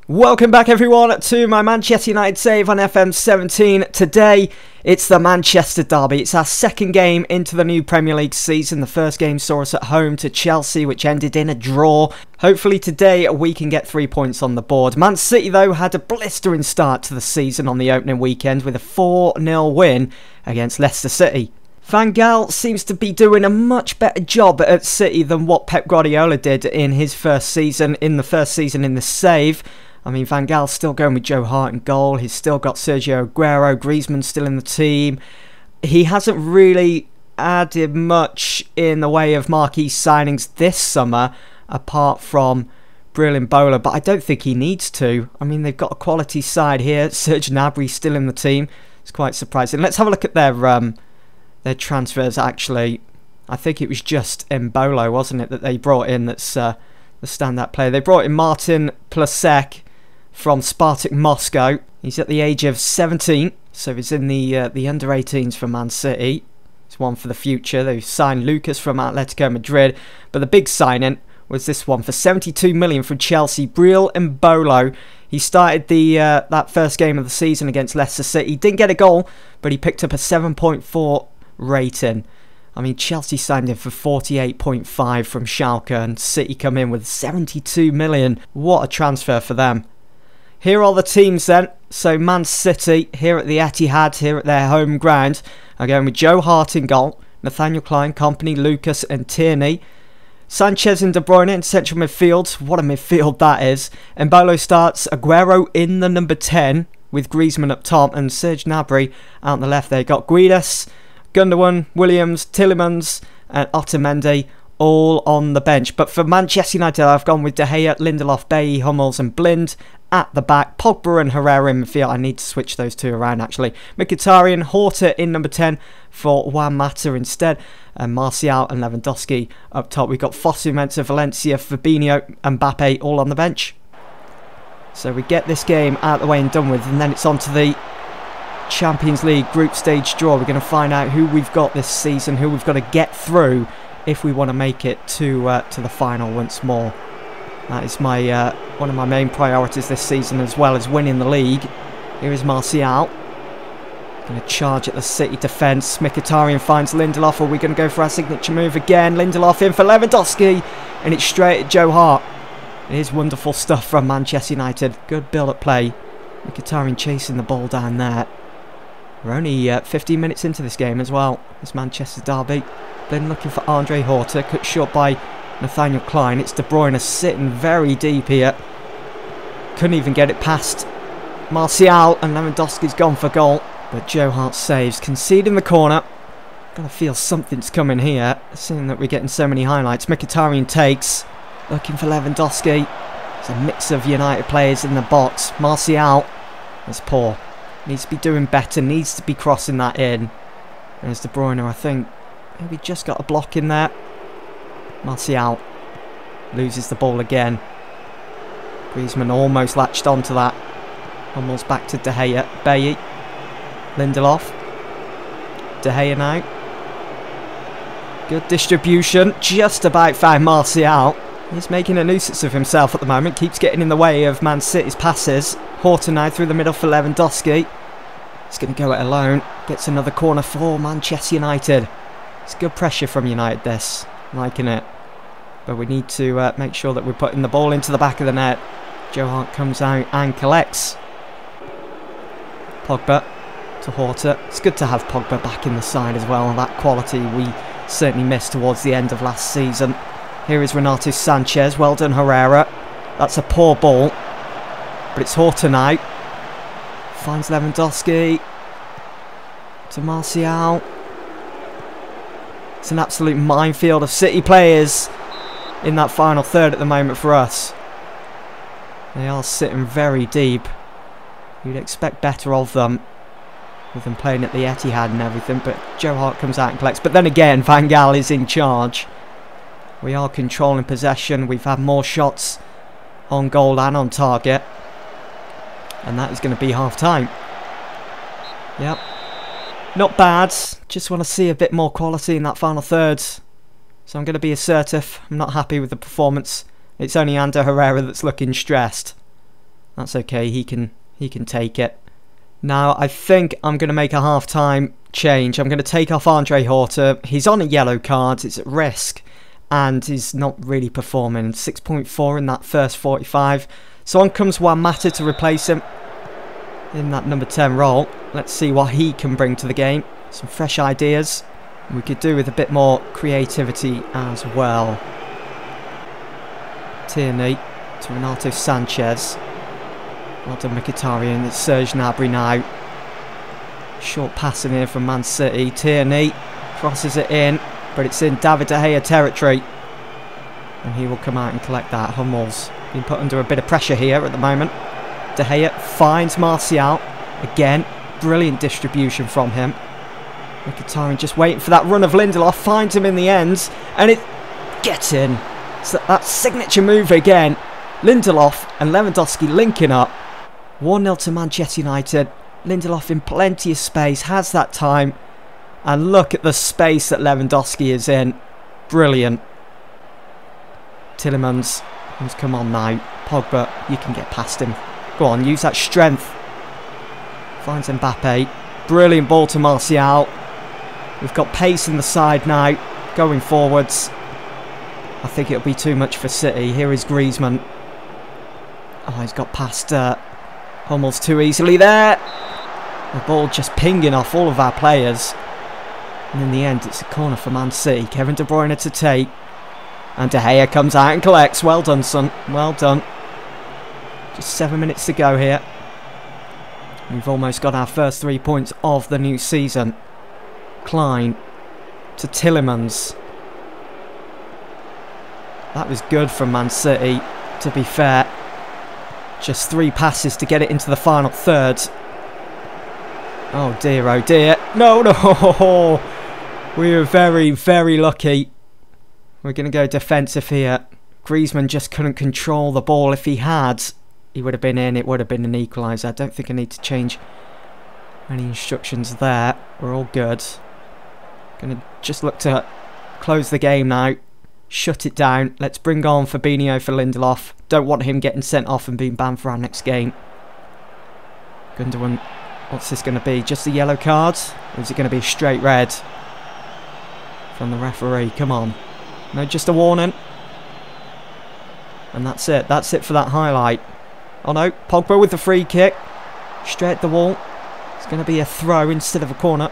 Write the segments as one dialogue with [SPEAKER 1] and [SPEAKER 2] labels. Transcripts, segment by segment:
[SPEAKER 1] Welcome back everyone to my Manchester United save on FM 17. Today it's the Manchester derby. It's our second game into the new Premier League season. The first game saw us at home to Chelsea, which ended in a draw. Hopefully today we can get 3 points on the board. Man City though had a blistering start to the season on the opening weekend with a 4-0 win against Leicester City. Van Gaal seems to be doing a much better job at City than what Pep Guardiola did in his first season, in the save. I mean, Van Gaal's still going with Joe Hart in goal. He's still got Sergio Aguero. Griezmann's still in the team. He hasn't really added much in the way of marquee signings this summer, apart from Bril Embolo, but I don't think he needs to. I mean, they've got a quality side here. Serge Gnabry's still in the team. It's quite surprising. Let's have a look at their transfers, actually. I think it was just Embolo, wasn't it, that they brought in that's the standout player. They brought in Martin Plasek from Spartak Moscow. He's at the age of 17, so he's in the under-18s for Man City. It's one for the future. They've signed Lucas from Atletico Madrid, but the big signing was this one for 72 million from Chelsea. Bril Embolo. He started that first game of the season against Leicester City. He didn't get a goal, but he picked up a 7.4 rating. I mean, Chelsea signed him for 48.5 from Schalke, and City come in with 72 million. What a transfer for them. Here are the teams then. So Man City here at the Etihad, here at their home ground, are going with Joe Hart in goal, Nathaniel Klein, Kompany, Lucas and Tierney. Sanchez and De Bruyne in central midfield. What a midfield that is. Embolo starts, Aguero in the number 10 with Griezmann up top and Serge Gnabry out on the left. They got Guedes, Gundogan, Williams, Tielemans and Otamendi all on the bench. But for Manchester United, I've gone with De Gea, Lindelof, Bailly, Hummels and Blind at the back. Pogba and Herrera in midfield. I need to switch those two around, actually. Mkhitaryan, Horta in number 10 for Juan Mata instead. And Martial and Lewandowski up top. We've got Fosu, Mensah, Valencia, Fabinho and Mbappe all on the bench. So we get this game out of the way and done with, and then it's on to the Champions League group stage draw. We're going to find out who we've got this season, who we've got to get through if we want to make it to the final once more. That is my one of my main priorities this season, as well as winning the league. Here is Martial. Going to charge at the City defence. Mkhitaryan finds Lindelof. Are we going to go for our signature move again? Lindelof in for Lewandowski, and it's straight at Joe Hart. It is wonderful stuff from Manchester United. Good build-up play. Mkhitaryan chasing the ball down there. We're only 15 minutes into this game as well. It's Manchester derby. Then looking for Andre Horta, cut short by Nathaniel Klein. It's De Bruyne sitting very deep here. Couldn't even get it past Martial, and Lewandowski's gone for goal. But Joe Hart saves, conceding the corner. Gotta feel something's coming here, seeing that we're getting so many highlights. Mkhitaryan takes, looking for Lewandowski. There's a mix of United players in the box. Martial is poor. Needs to be doing better, needs to be crossing that in. There's De Bruyne, I think. Maybe just got a block in there. Martial loses the ball again. Griezmann almost latched onto that. Almost back to De Gea. Bailly. Lindelof. De Gea now. Good distribution. Just about found Martial. He's making a nuisance of himself at the moment. Keeps getting in the way of Man City's passes. Horta now through the middle for Lewandowski. He's going to go it alone. Gets another corner for Manchester United. It's good pressure from United, this. Liking it. But we need to make sure that we're putting the ball into the back of the net. Joe Hart comes out and collects. Pogba to Horta. It's good to have Pogba back in the side as well. That quality we certainly missed towards the end of last season. Here is Renato Sanchez. Well done, Herrera. That's a poor ball. But it's Horta now. Finds Lewandowski. To Martial. It's an absolute minefield of City players in that final third at the moment for us. They are sitting very deep. You'd expect better of them, with them playing at the Etihad and everything, but Joe Hart comes out and collects. But then again, Van Gaal is in charge. We are controlling possession. We've had more shots on goal and on target. And that is going to be half-time. Yep. Not bad. Just want to see a bit more quality in that final third. So I'm going to be assertive. I'm not happy with the performance. It's only Ander Herrera that's looking stressed. That's okay, he can take it. Now, I think I'm going to make a half-time change. I'm going to take off Andre Horta. He's on a yellow card, it's at risk, and he's not really performing. 6.4 in that first 45. So on comes Juan Mata to replace him in that number 10 role. Let's see what he can bring to the game. Some fresh ideas. We could do with a bit more creativity as well. Tierney to Renato Sanchez. Well done, Mkhitaryan. It's Serge Gnabry now. Short passing here from Man City. Tierney crosses it in, but it's in David De Gea territory. And he will come out and collect that. Hummel's been put under a bit of pressure here at the moment. De Gea finds Martial. Again, brilliant distribution from him. Mkhitaryan just waiting for that run of Lindelof. Finds him in the end. And it gets in. So that signature move again. Lindelof and Lewandowski linking up. 1-0 to Manchester United. Lindelof in plenty of space. Has that time. And look at the space that Lewandowski is in. Brilliant. Tielemans. He's come on now. Pogba, you can get past him. Go on, use that strength. Finds Mbappe. Brilliant ball to Martial. We've got pace in the side now. Going forwards. I think it'll be too much for City. Here is Griezmann. Oh, he's got past Hummels too easily there. The ball just pinging off all of our players. And in the end, it's a corner for Man City. Kevin De Bruyne to take. And De Gea comes out and collects. Well done, son. Well done. Just 7 minutes to go here. We've almost got our first 3 points of the new season. Klein to Tielemans. That was good from Man City, to be fair. Just 3 passes to get it into the final third. Oh dear, oh dear. No, no. We were very, very lucky. We're going to go defensive here. Griezmann just couldn't control the ball. If he had, he would have been in. It would have been an equaliser. I don't think I need to change any instructions there. We're all good. Going to just look to close the game now. Shut it down. Let's bring on Fabinho for Lindelof. Don't want him getting sent off and being banned for our next game. Gundogan, what's this going to be? Just a yellow card? Or is it going to be straight red? From the referee, come on. No, just a warning. And that's it. That's it for that highlight. Oh no, Pogba with the free kick. Straight at the wall. It's going to be a throw instead of a corner.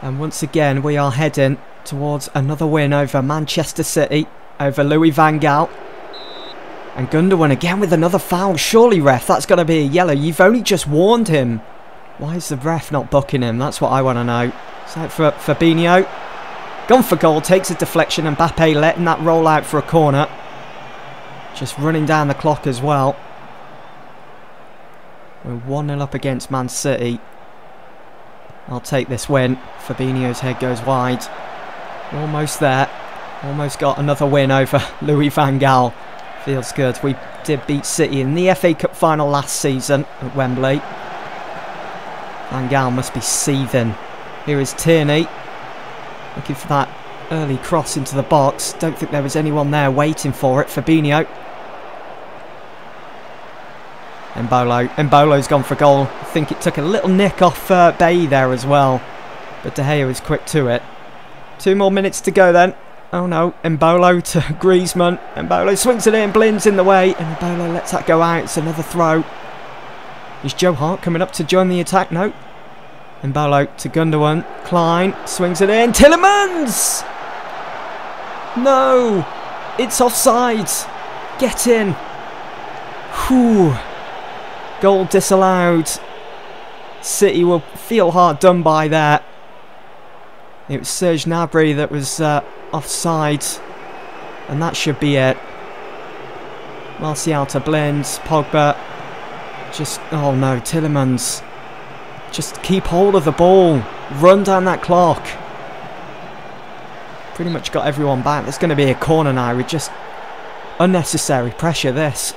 [SPEAKER 1] And once again, we are heading towards another win over Manchester City, over Louis van Gaal. And Gundogan again with another foul. Surely, ref, that's got to be a yellow. You've only just warned him. Why is the ref not booking him? That's what I want to know. So for Fabinho. Gone for goal, takes a deflection. And Mbappe letting that roll out for a corner. Just running down the clock as well. We're 1-0 up against Man City. I'll take this win. Fabinho's head goes wide. Almost there. Almost got another win over Louis van Gaal. Feels good. We did beat City in the FA Cup final last season at Wembley. Van Gaal must be seething. Here is Tierney. Looking for that early cross into the box. Don't think there was anyone there waiting for it. Fabinho. Embolo's gone for goal. I think it took a little nick off Bailly there as well. But De Gea was quick to it. 2 more minutes to go then. Oh no, Embolo to Griezmann. Embolo swings it in, Blind's in the way. And Embolo lets that go out. It's another throw. Is Joe Hart coming up to join the attack? No. Embolo to Gundogan. Klein swings it in. Tielemans! No! It's offside. Get in. Whew. Goal disallowed. City will feel hard done by there. It was Serge Gnabry that was offside. And that should be it. Martial to Blind. Pogba. Just, oh no, Tielemans. Just keep hold of the ball. Run down that clock. Pretty much got everyone back. There's going to be a corner now with just unnecessary pressure, this.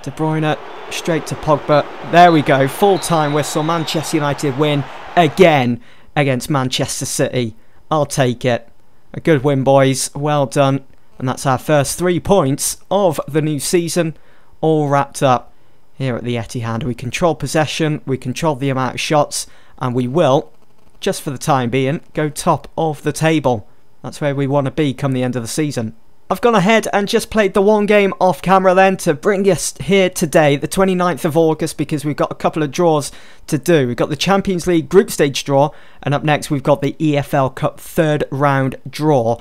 [SPEAKER 1] De Bruyne straight to Pogba. There we go. Full-time whistle. Manchester United win again against Manchester City. I'll take it. A good win, boys. Well done. And that's our first 3 points of the new season. all wrapped up here at the Etihad. We control possession, we control the amount of shots, and we will, just for the time being, go top of the table. That's where we want to be come the end of the season. I've gone ahead and just played the one game off camera then to bring us here today, the 29th of August, because we've got a couple of draws to do. We've got the Champions League group stage draw, and up next we've got the EFL Cup third round draw.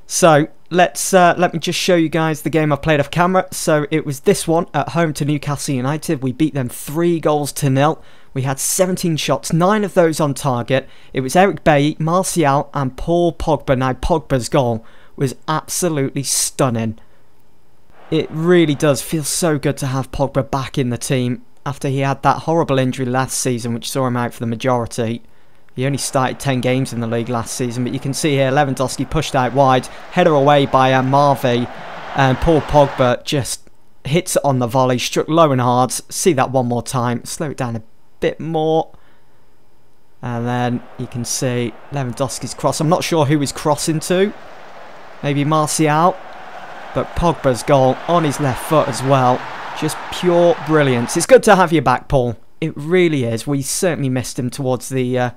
[SPEAKER 1] So let me just show you guys the game I played off camera. So it was this one at home to Newcastle United. We beat them 3-0. We had 17 shots, 9 of those on target. It was Eric Bailly, Martial and Paul Pogba. Now Pogba's goal was absolutely stunning. It really does feel so good to have Pogba back in the team after he had that horrible injury last season which saw him out for the majority. He only started 10 games in the league last season, but you can see here Lewandowski pushed out wide, header away by Marvey, and Paul Pogba just hits it on the volley, struck low and hard. See that one more time, slow it down a bit more, and then you can see Lewandowski's cross. I'm not sure who he's crossing to, maybe Martial, but Pogba's goal on his left foot as well, just pure brilliance. It's good to have you back, Paul. It really is. We certainly missed him towards the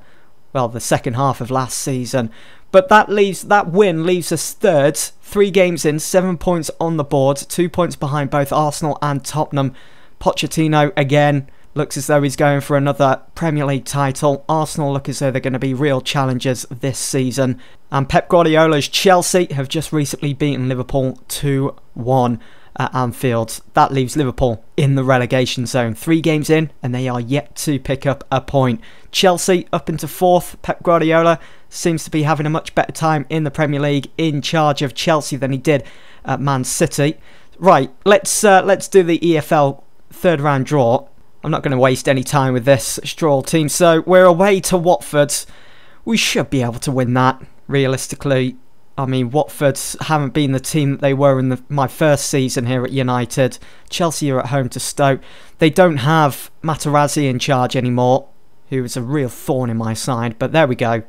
[SPEAKER 1] the second half of last season, but that win leaves us third, 3 games in, 7 points on the board, 2 points behind both Arsenal and Tottenham. Pochettino again looks as though he's going for another Premier League title. Arsenal look as though they're going to be real challengers this season, and Pep Guardiola's Chelsea have just recently beaten Liverpool 2-1 at Anfield. That leaves Liverpool in the relegation zone. 3 games in and they are yet to pick up a point. Chelsea up into 4th. Pep Guardiola seems to be having a much better time in the Premier League in charge of Chelsea than he did at Man City. Right, let's do the EFL third round draw. I'm not going to waste any time with this Stroll team. So we're away to Watford. We should be able to win that realistically. I mean, Watford haven't been the team that they were in my first season here at United. Chelsea are at home to Stoke. They don't have Materazzi in charge anymore, who is a real thorn in my side. But there we go.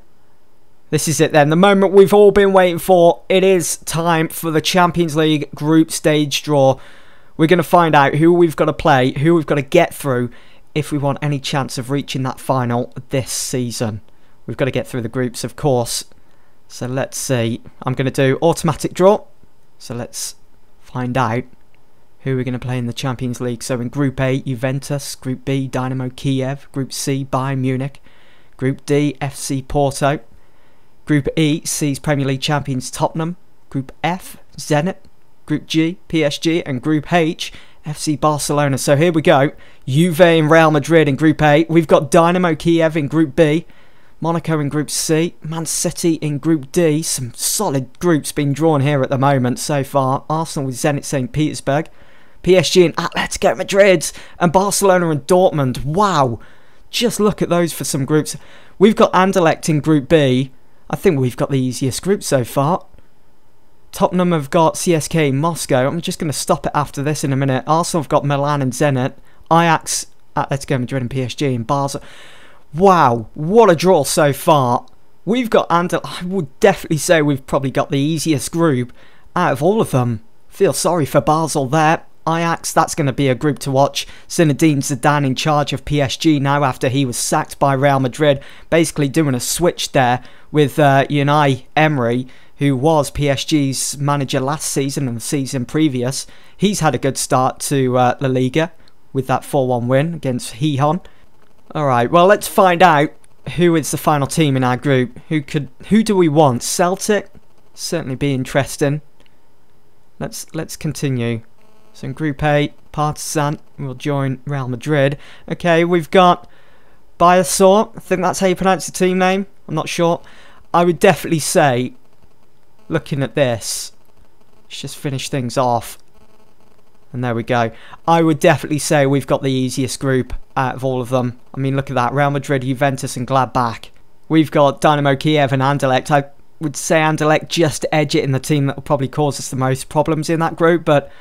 [SPEAKER 1] This is it then. The moment we've all been waiting for. It is time for the Champions League group stage draw. We're going to find out who we've got to play, who we've got to get through if we want any chance of reaching that final this season. We've got to get through the groups, of course. So let's see. I'm going to do automatic draw. So let's find out who we're going to play in the Champions League. So in Group A, Juventus. Group B, Dynamo Kiev. Group C, Bayern Munich. Group D, FC Porto. Group E sees Premier League champions Tottenham. Group F, Zenit. Group G, PSG. And Group H, FC Barcelona. So here we go. Juve and Real Madrid in Group A. We've got Dynamo Kiev in Group B. Monaco in Group C, Man City in Group D. Some solid groups being drawn here at the moment so far. Arsenal with Zenit St. Petersburg, PSG and Atletico Madrid, and Barcelona and Dortmund. Wow, just look at those for some groups. We've got Anderlecht in Group B. I think we've got the easiest group so far. Tottenham have got CSK Moscow. I'm just going to stop it after this in a minute. Arsenal have got Milan and Zenit, Ajax, Atletico Madrid and PSG and Barca. Wow, what a draw so far. We've got I would definitely say we've probably got the easiest group out of all of them. Feel sorry for Basel there. Ajax, that's going to be a group to watch. Zinedine Zidane in charge of PSG now after he was sacked by Real Madrid. Basically doing a switch there with Unai Emery, who was PSG's manager last season and the season previous. He's had a good start to La Liga with that 4-1 win against Gijón. Alright, well let's find out who is the final team in our group. Who do we want? Celtic? Certainly be interesting. Let's continue. So in Group A, Partizan will join Real Madrid. Okay, we've got Biasor. I think that's how you pronounce the team name. I'm not sure. I would definitely say, looking at this, let's just finish things off. And there we go. I would definitely say we've got the easiest group out of all of them. I mean, look at that. Real Madrid, Juventus and Gladbach. We've got Dynamo Kiev and Anderlecht. I would say Anderlecht just edge it in the team that will probably cause us the most problems in that group. But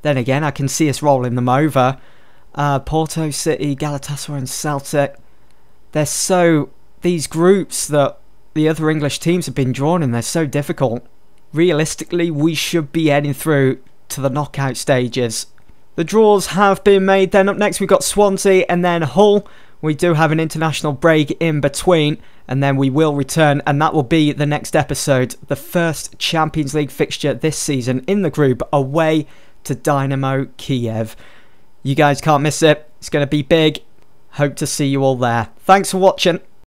[SPEAKER 1] then again, I can see us rolling them over. Porto, City, Galatasaray and Celtic. These groups that the other English teams have been drawn in, they're so difficult. Realistically, we should be heading through to the knockout stages. The draws have been made. Then up next we've got Swansea and then Hull. We do have an international break in between, and then we will return, and that will be the next episode. The first Champions League fixture this season in the group, away to Dynamo Kiev. You guys can't miss it. It's going to be big. Hope to see you all there. Thanks for watching.